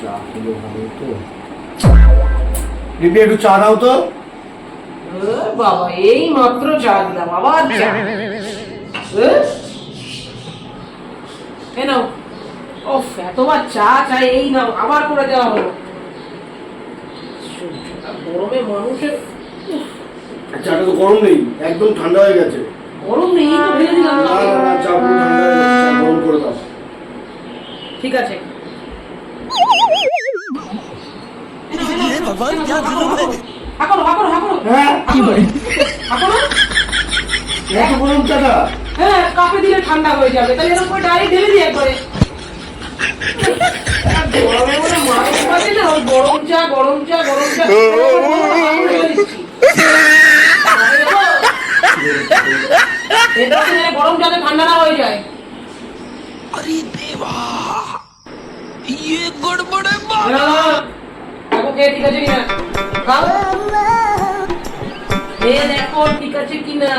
চা খেলে ভালো তো। দিদি একটু চা দাও তো। বাবা এই মাত্র চা দিলাম, আবার চা। নাও, ওফ এতবার চা চাই, এই নাও আবার করে দেওয়া হলো। গরমে মানুষের চাটা তো গরম নেই, একদম ঠান্ডা হয়ে গেছে। গরম নেই তো ঢেলে দিলাম। না না না, চা পুরো ঠান্ডা হয়ে গেছে, চা গরম করে দাও। ঠিক আছে। হ্যাঁ কি বলে এত গরম চাটা? হ্যাঁ কাপে দিলে ঠান্ডা হয়ে যাবে, তাহলে এরকম করে ডাইরেক্ট ঢেলে দিই একবারে। গরমে মনে মানুষ পাচ্ছে না, ওই গরম চা গরম চা গরম চা গরম চাতে ঠান্ডা না হয়ে যায়। अरे देवा ये गड़बड़ है দেখো কে ঠিক আছে কিনা, দেখো ঠিক আছে কিনা।